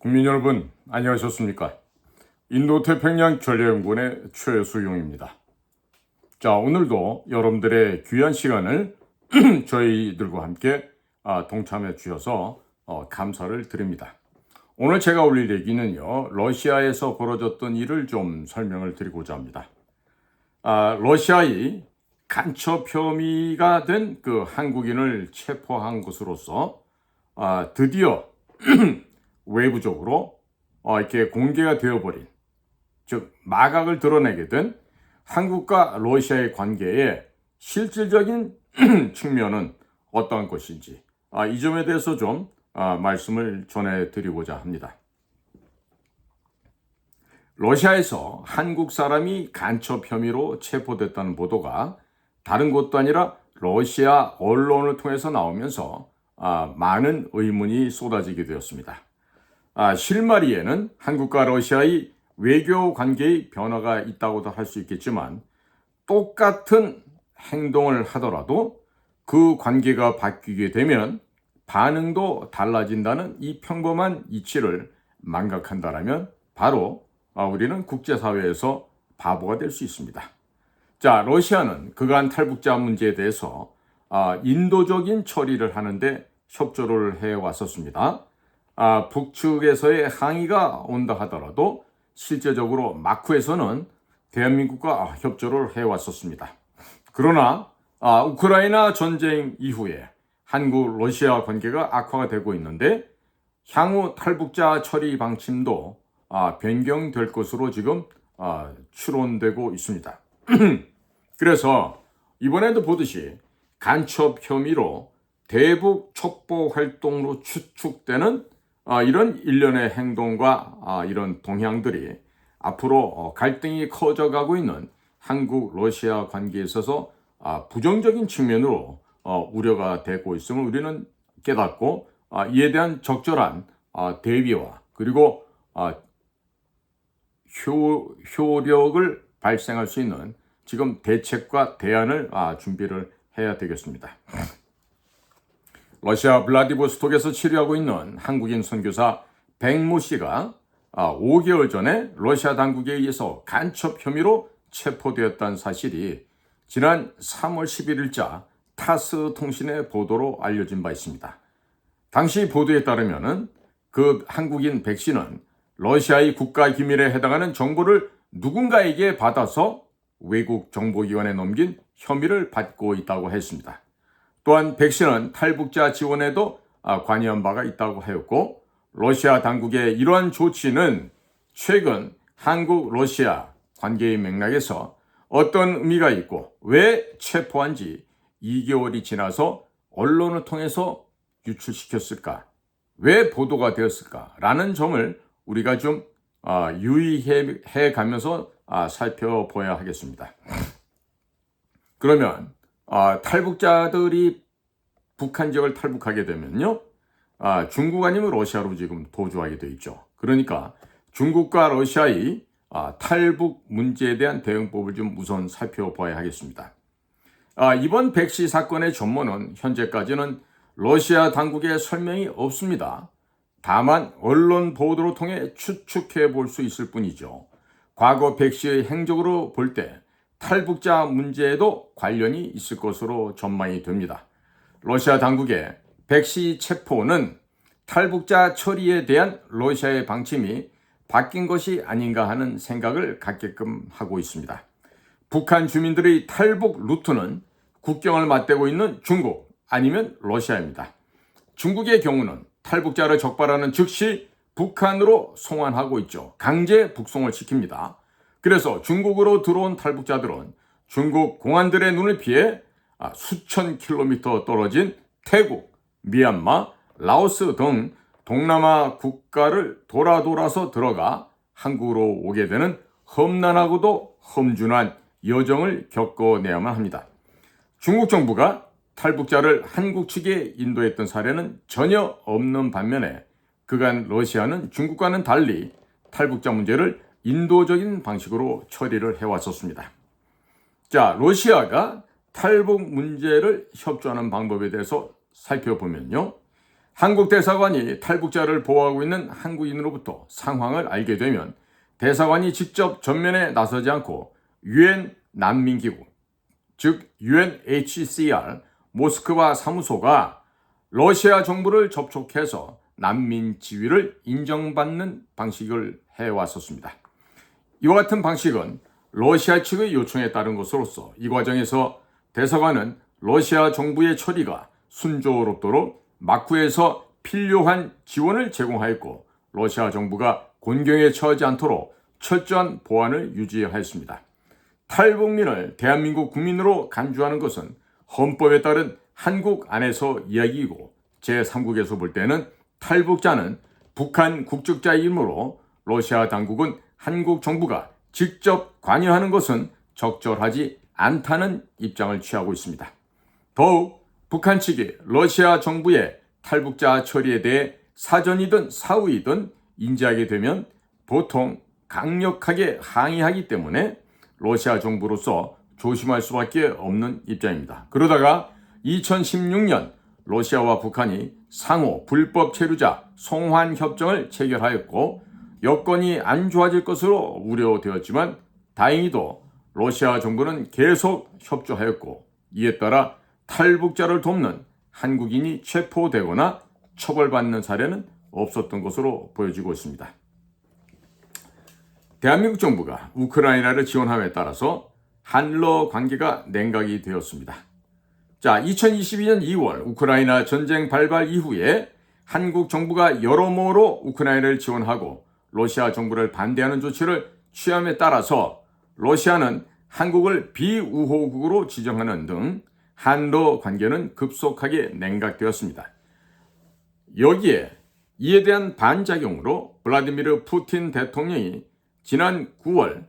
국민 여러분, 안녕하셨습니까? 인도태평양 전략연구원의 최수용입니다. 자, 오늘도 여러분들의 귀한 시간을 저희들과 함께 동참해 주셔서 감사를 드립니다. 오늘 제가 올릴 얘기는요, 러시아에서 벌어졌던 일을 좀 설명을 드리고자 합니다. 러시아의 간첩 혐의가 된 그 한국인을 체포한 것으로서 드디어 외부적으로 이렇게 공개가 되어버린, 즉 마각을 드러내게 된 한국과 러시아의 관계의 실질적인 측면은 어떠한 것인지 이 점에 대해서 좀 말씀을 전해드리고자 합니다. 러시아에서 한국 사람이 간첩 혐의로 체포됐다는 보도가 다른 곳도 아니라 러시아 언론을 통해서 나오면서 많은 의문이 쏟아지게 되었습니다. 실마리에는 한국과 러시아의 외교 관계의 변화가 있다고도 할 수 있겠지만 똑같은 행동을 하더라도 그 관계가 바뀌게 되면 반응도 달라진다는 이 평범한 이치를 망각한다라면 바로 우리는 국제사회에서 바보가 될 수 있습니다. 자, 러시아는 그간 탈북자 문제에 대해서 인도적인 처리를 하는데 협조를 해왔었습니다. 북측에서의 항의가 온다 하더라도 실제적으로 마쿠에서는 대한민국과 협조를 해왔었습니다. 그러나 우크라이나 전쟁 이후에 한국 러시아 관계가 악화가 되고 있는데 향후 탈북자 처리 방침도 변경될 것으로 지금 추론되고 있습니다. 그래서 이번에도 보듯이 간첩 혐의로 대북 첩보 활동으로 추측되는 이런 일련의 행동과 이런 동향들이 앞으로 갈등이 커져가고 있는 한국 러시아 관계에 있어서 부정적인 측면으로 우려가 되고 있음을 우리는 깨닫고 이에 대한 적절한 대비와 그리고 효력을 발생할 수 있는 지금 대책과 대안을 준비를 해야 되겠습니다. 러시아 블라디보스톡에서 치료하고 있는 한국인 선교사 백모 씨가 5개월 전에 러시아 당국에 의해서 간첩 혐의로 체포되었다는 사실이 지난 3월 11일자 타스 통신의 보도로 알려진 바 있습니다. 당시 보도에 따르면 그 한국인 백 씨는 러시아의 국가 기밀에 해당하는 정보를 누군가에게 받아서 외국 정보기관에 넘긴 혐의를 받고 있다고 했습니다. 또한 백 씨는 탈북자 지원에도 관여한 바가 있다고 하였고 러시아 당국의 이러한 조치는 최근 한국 러시아 관계의 맥락에서 어떤 의미가 있고 왜 체포한 지 2개월이 지나서 언론을 통해서 유출시켰을까? 왜 보도가 되었을까? 라는 점을 우리가 좀 유의해 가면서 살펴봐야 하겠습니다. 그러면 탈북자들이 북한 지역을 탈북하게 되면요, 중국 아니면 러시아로 지금 도주하게 되어 있죠. 그러니까 중국과 러시아의 탈북 문제에 대한 대응법을 좀 우선 살펴봐야 하겠습니다. 이번 백씨 사건의 전모는 현재까지는 러시아 당국의 설명이 없습니다. 다만 언론 보도를 통해 추측해 볼 수 있을 뿐이죠. 과거 백씨의 행적으로 볼 때 탈북자 문제에도 관련이 있을 것으로 전망이 됩니다. 러시아 당국의 백씨 체포는 탈북자 처리에 대한 러시아의 방침이 바뀐 것이 아닌가 하는 생각을 갖게끔 하고 있습니다. 북한 주민들의 탈북 루트는 국경을 맞대고 있는 중국 아니면 러시아입니다. 중국의 경우는 탈북자를 적발하는 즉시 북한으로 송환하고 있죠. 강제 북송을 시킵니다. 그래서 중국으로 들어온 탈북자들은 중국 공안들의 눈을 피해 수천 킬로미터 떨어진 태국, 미얀마, 라오스 등 동남아 국가를 돌아서 들어가 한국으로 오게 되는 험난하고도 험준한 여정을 겪어내야만 합니다. 중국 정부가 탈북자를 한국 측에 인도했던 사례는 전혀 없는 반면에 그간 러시아는 중국과는 달리 탈북자 문제를 인도적인 방식으로 처리를 해왔었습니다. 자, 러시아가 탈북 문제를 협조하는 방법에 대해서 살펴보면요, 한국 대사관이 탈북자를 보호하고 있는 한국인으로부터 상황을 알게 되면 대사관이 직접 전면에 나서지 않고 유엔 난민기구, 즉 UNHCR 모스크바 사무소가 러시아 정부를 접촉해서 난민 지위를 인정받는 방식을 해왔었습니다. 이와 같은 방식은 러시아 측의 요청에 따른 것으로서 이 과정에서 대사관은 러시아 정부의 처리가 순조롭도록 막후에서 필요한 지원을 제공하였고 러시아 정부가 곤경에 처하지 않도록 철저한 보안을 유지하였습니다. 탈북민을 대한민국 국민으로 간주하는 것은 헌법에 따른 한국 안에서 이야기이고 제3국에서 볼 때는 탈북자는 북한 국적자이므로 러시아 당국은 한국 정부가 직접 관여하는 것은 적절하지 않다는 입장을 취하고 있습니다. 더욱 북한 측이 러시아 정부의 탈북자 처리에 대해 사전이든 사후이든 인지하게 되면 보통 강력하게 항의하기 때문에 러시아 정부로서 조심할 수밖에 없는 입장입니다. 그러다가 2016년 러시아와 북한이 상호 불법 체류자 송환 협정을 체결하였고 여건이 안 좋아질 것으로 우려되었지만 다행히도 러시아 정부는 계속 협조하였고 이에 따라 탈북자를 돕는 한국인이 체포되거나 처벌받는 사례는 없었던 것으로 보여지고 있습니다. 대한민국 정부가 우크라이나를 지원함에 따라서 한러 관계가 냉각이 되었습니다. 자, 2022년 2월 우크라이나 전쟁 발발 이후에 한국 정부가 여러모로 우크라이나를 지원하고 러시아 정부를 반대하는 조치를 취함에 따라서 러시아는 한국을 비우호국으로 지정하는 등 한러 관계는 급속하게 냉각되었습니다. 여기에 이에 대한 반작용으로 블라디미르 푸틴 대통령이 지난 9월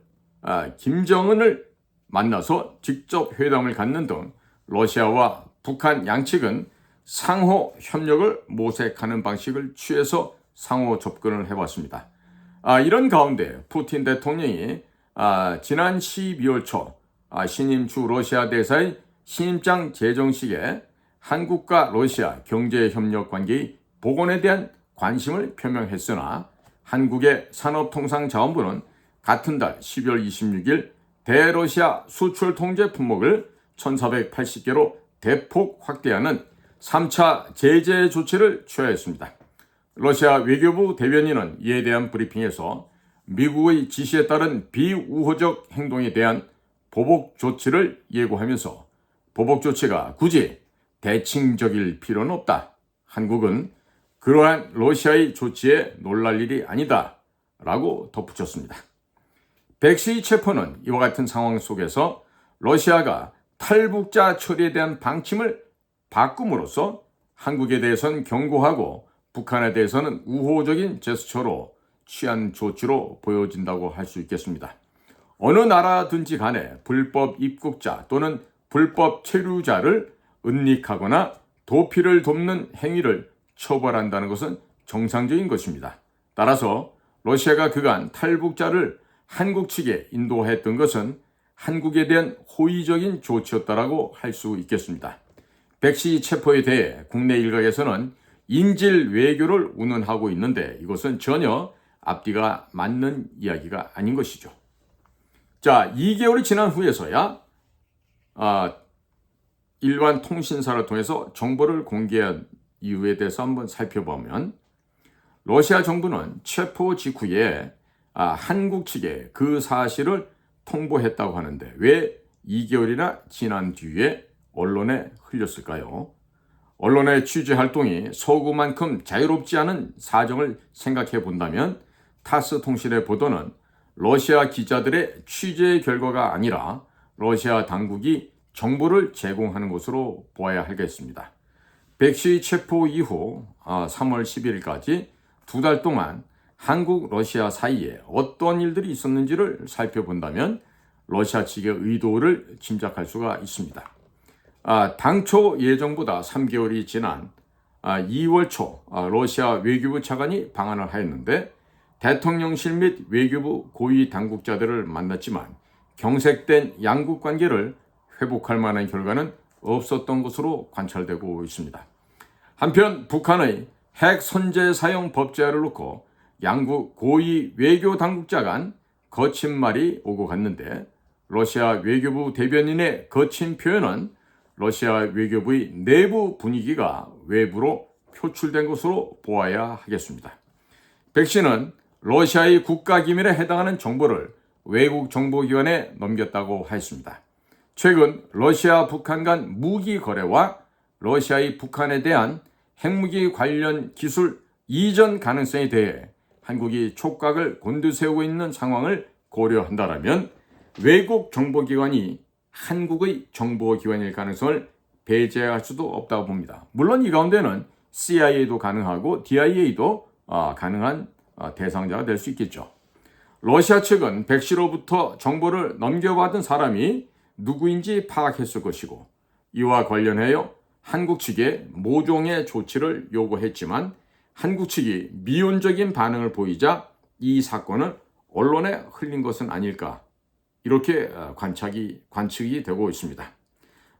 김정은을 만나서 직접 회담을 갖는 등 러시아와 북한 양측은 상호 협력을 모색하는 방식을 취해서 상호 접근을 해왔습니다. 이런 가운데 푸틴 대통령이 지난 12월 초 신임 주 러시아 대사의 신임장 제정식에 한국과 러시아 경제협력 관계의 복원에 대한 관심을 표명했으나 한국의 산업통상자원부는 같은 달 12월 26일 대러시아 수출 통제 품목을 1480개로 대폭 확대하는 3차 제재 조치를 취하였습니다. 러시아 외교부 대변인은 이에 대한 브리핑에서 미국의 지시에 따른 비우호적 행동에 대한 보복 조치를 예고하면서 보복 조치가 굳이 대칭적일 필요는 없다. 한국은 그러한 러시아의 조치에 놀랄 일이 아니다. 라고 덧붙였습니다. 백시 체포는 이와 같은 상황 속에서 러시아가 탈북자 처리에 대한 방침을 바꿈으로써 한국에 대해서는 경고하고 북한에 대해서는 우호적인 제스처로 취한 조치로 보여진다고 할 수 있겠습니다. 어느 나라든지 간에 불법 입국자 또는 불법 체류자를 은닉하거나 도피를 돕는 행위를 처벌한다는 것은 정상적인 것입니다. 따라서 러시아가 그간 탈북자를 한국 측에 인도했던 것은 한국에 대한 호의적인 조치였다라고 할 수 있겠습니다. 백시 체포에 대해 국내 일각에서는 인질 외교를 운운하고 있는데 이것은 전혀 앞뒤가 맞는 이야기가 아닌 것이죠. 자, 2개월이 지난 후에서야 일반 통신사를 통해서 정보를 공개한 이유에 대해서 한번 살펴보면 러시아 정부는 체포 직후에 한국 측에 그 사실을 통보했다고 하는데 왜 2개월이나 지난 뒤에 언론에 흘렸을까요? 언론의 취재 활동이 서구만큼 자유롭지 않은 사정을 생각해 본다면 타스 통신의 보도는 러시아 기자들의 취재 결과가 아니라 러시아 당국이 정보를 제공하는 것으로 보아야 하겠습니다. 백시 체포 이후 3월 11일까지 2달 동안 한국, 러시아 사이에 어떤 일들이 있었는지를 살펴본다면 러시아 측의 의도를 짐작할 수가 있습니다. 당초 예정보다 3개월이 지난 2월 초 러시아 외교부 차관이 방한을 하였는데 대통령실 및 외교부 고위 당국자들을 만났지만 경색된 양국 관계를 회복할 만한 결과는 없었던 것으로 관찰되고 있습니다. 한편 북한의 핵 선제 사용 법제화를 놓고 양국 고위 외교 당국자 간 거친 말이 오고 갔는데 러시아 외교부 대변인의 거친 표현은 러시아 외교부의 내부 분위기가 외부로 표출된 것으로 보아야 하겠습니다. 백 씨는 러시아의 국가기밀에 해당하는 정보를 외국 정보기관에 넘겼다고 하였습니다. 최근 러시아 북한 간 무기 거래와 러시아의 북한에 대한 핵무기 관련 기술 이전 가능성에 대해 한국이 촉각을 곤두세우고 있는 상황을 고려한다면 외국 정보기관이 한국의 정보기관일 가능성을 배제할 수도 없다고 봅니다. 물론 이 가운데는 CIA도 가능하고 DIA도 가능한 대상자가 될 수 있겠죠. 러시아 측은 백 씨로부터 정보를 넘겨받은 사람이 누구인지 파악했을 것이고 이와 관련하여 한국 측에 모종의 조치를 요구했지만 한국 측이 미온적인 반응을 보이자 이 사건을 언론에 흘린 것은 아닐까 이렇게 관측이 되고 있습니다.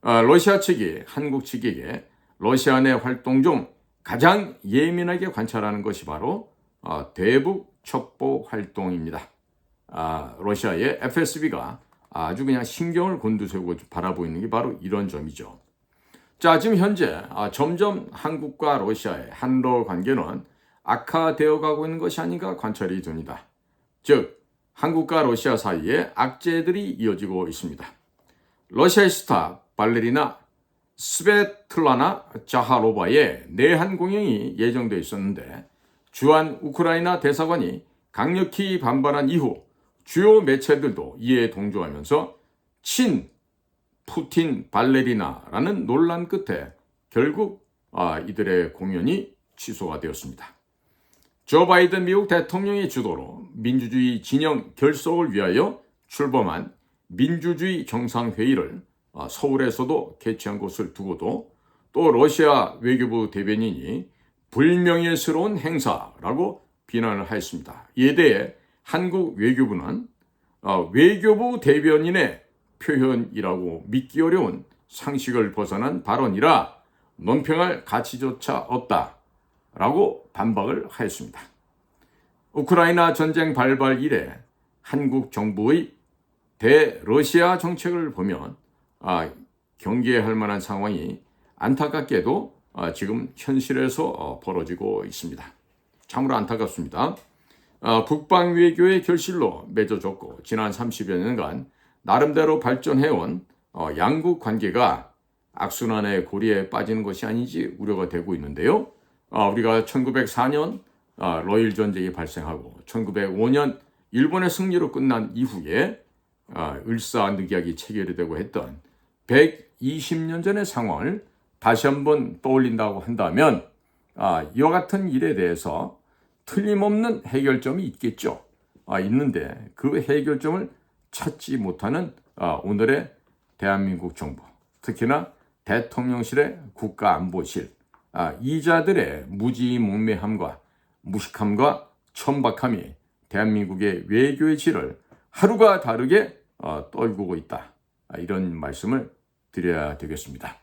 러시아 측이 한국 측에게 러시아 내 활동 중 가장 예민하게 관찰하는 것이 바로 대북 첩보 활동입니다. 러시아의 FSB가 아주 그냥 신경을 곤두세우고 바라보고 있는 게 바로 이런 점이죠. 자, 지금 현재 점점 한국과 러시아의 한러 관계는 악화되어 가고 있는 것이 아닌가 관찰이 됩니다. 즉, 한국과 러시아 사이에 악재들이 이어지고 있습니다. 러시아의 스타 발레리나 스베틀라나 자하로바의 내한 공연이 예정되어 있었는데 주한 우크라이나 대사관이 강력히 반발한 이후 주요 매체들도 이에 동조하면서 친 푸틴 발레리나라는 논란 끝에 결국 이들의 공연이 취소가 되었습니다. 조 바이든 미국 대통령의 주도로 민주주의 진영 결속을 위하여 출범한 민주주의 정상회의를 서울에서도 개최한 것을 두고도 또 러시아 외교부 대변인이 불명예스러운 행사라고 비난을 하였습니다. 이에 대해 한국 외교부는 외교부 대변인의 표현이라고 믿기 어려운 상식을 벗어난 발언이라 논평할 가치조차 없다라고 반박을 하였습니다. 우크라이나 전쟁 발발 이래 한국 정부의 대러시아 정책을 보면 경계할 만한 상황이 안타깝게도 지금 현실에서 벌어지고 있습니다. 참으로 안타깝습니다. 북방 외교의 결실로 맺어졌고 지난 30여 년간 나름대로 발전해온 양국 관계가 악순환의 고리에 빠지는 것이 아닌지 우려가 되고 있는데요. 우리가 1904년 러일 전쟁이 발생하고 1905년 일본의 승리로 끝난 이후에 을사늑약이 체결이 되고 했던 120년 전의 상황을 다시 한번 떠올린다고 한다면 이와 같은 일에 대해서 틀림없는 해결점이 있겠죠. 있는데 그 해결점을 찾지 못하는 오늘의 대한민국 정부, 특히나 대통령실의 국가안보실, 이자들의 무지몽매함과 무식함과 천박함이 대한민국의 외교의 질을 하루가 다르게 떨구고 있다. 이런 말씀을 드려야 되겠습니다.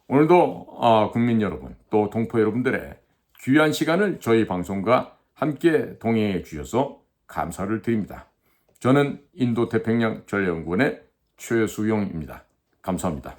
오늘도 국민 여러분, 또 동포 여러분들의 귀한 시간을 저희 방송과 함께 동행해 주셔서 감사를 드립니다. 저는 인도태평양 전략연구원의 최수용입니다. 감사합니다.